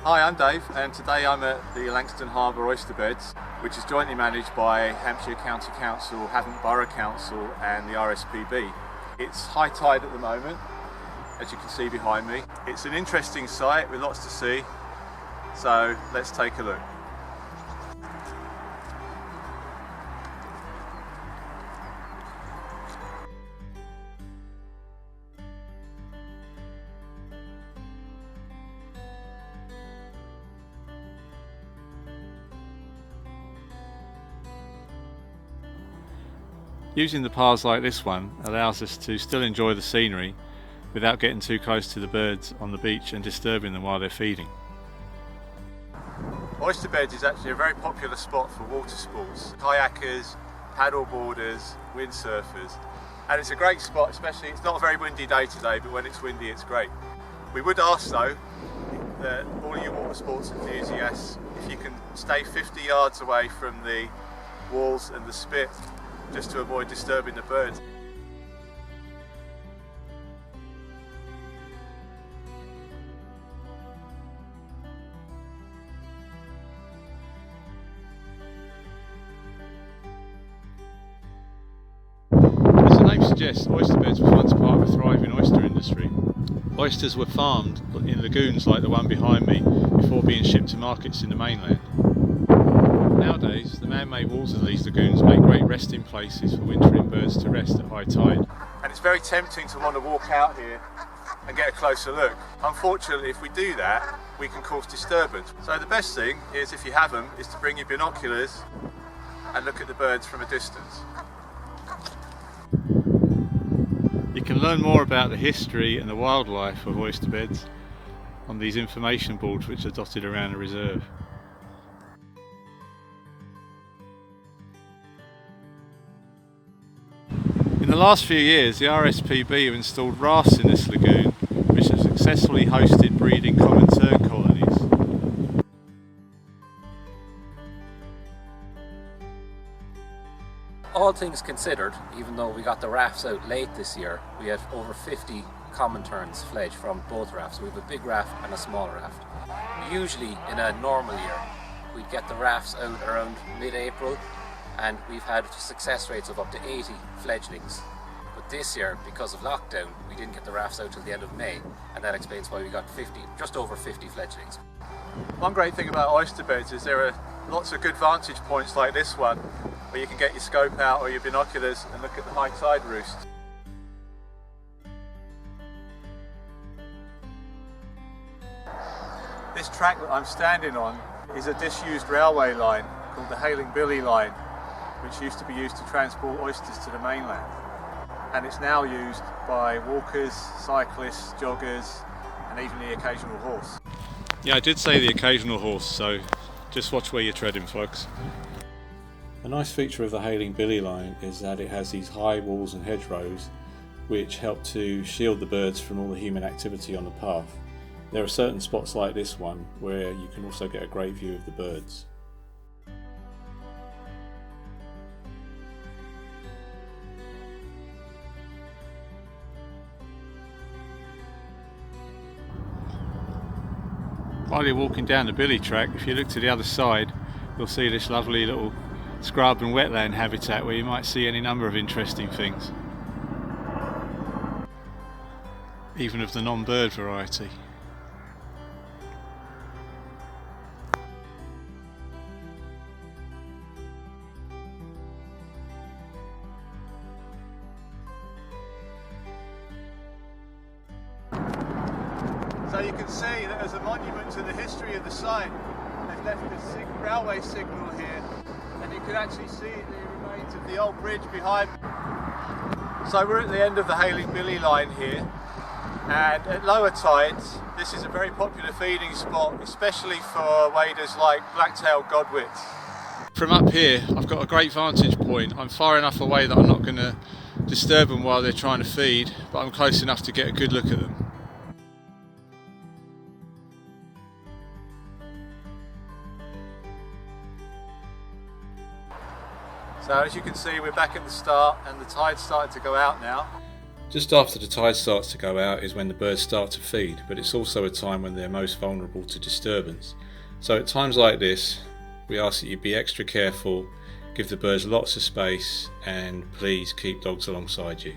Hi, I'm Dave, and today I'm at the Langstone Harbour Oysterbeds, which is jointly managed by Hampshire County Council, Havant Borough Council and the RSPB. It's high tide at the moment, as you can see behind me. It's an interesting site with lots to see, so let's take a look. Using the paths like this one allows us to still enjoy the scenery without getting too close to the birds on the beach and disturbing them while they're feeding. Oysterbeds is actually a very popular spot for water sports, kayakers, paddle boarders, windsurfers, and it's a great spot, especially it's not a very windy day today, but when it's windy it's great. We would ask though that all you water sports enthusiasts, if you can stay 50 yards away from the walls and the spit, just to avoid disturbing the birds. As the name suggests, Oysterbeds was once part of a thriving oyster industry. Oysters were farmed in lagoons like the one behind me before being shipped to markets in the mainland. Nowadays, the man-made walls of these lagoons make great resting places for wintering birds to rest at high tide. And it's very tempting to want to walk out here and get a closer look. Unfortunately, if we do that, we can cause disturbance. So the best thing is, if you have them, is to bring your binoculars and look at the birds from a distance. You can learn more about the history and the wildlife of Oysterbeds on these information boards which are dotted around the reserve. In the last few years, the RSPB have installed rafts in this lagoon, which have successfully hosted breeding common tern colonies. All things considered, even though we got the rafts out late this year, we had over 50 common terns fledged from both rafts. We have a big raft and a small raft. Usually in a normal year, we'd get the rafts out around mid-April, and we've had success rates of up to 80 fledglings. But this year, because of lockdown, we didn't get the rafts out till the end of May, and that explains why we got just over 50 fledglings. One great thing about Oysterbeds is there are lots of good vantage points like this one, where you can get your scope out or your binoculars and look at the high tide roost. This track that I'm standing on is a disused railway line called the Hayling Line, which used to be used to transport oysters to the mainland. And it's now used by walkers, cyclists, joggers, and even the occasional horse. Yeah, I did say the occasional horse, so just watch where you're treading, folks. A nice feature of the Hayling Line is that it has these high walls and hedgerows which help to shield the birds from all the human activity on the path. There are certain spots like this one where you can also get a great view of the birds. While you're walking down the billy track, if you look to the other side, you'll see this lovely little scrub and wetland habitat where you might see any number of interesting things, even of the non-bird variety. So you can see that as a monument to the history of the site, they've left a railway signal here, and you can actually see the remains of the old bridge behind me. So we're at the end of the Hayling Line here, and at lower tides this is a very popular feeding spot, especially for waders like black-tailed godwits. From up here I've got a great vantage point. I'm far enough away that I'm not going to disturb them while they're trying to feed, but I'm close enough to get a good look at them. So as you can see, we're back at the start and the tide's starting to go out now. Just after the tide starts to go out is when the birds start to feed, but it's also a time when they're most vulnerable to disturbance. So at times like this, we ask that you be extra careful, give the birds lots of space, and please keep dogs alongside you.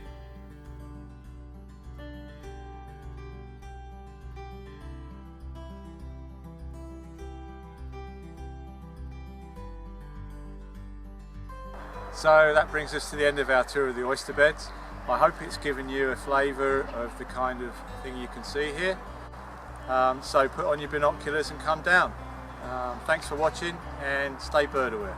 So that brings us to the end of our tour of the Oysterbeds. I hope it's given you a flavour of the kind of thing you can see here. So put on your binoculars and come down. Thanks for watching and stay bird aware.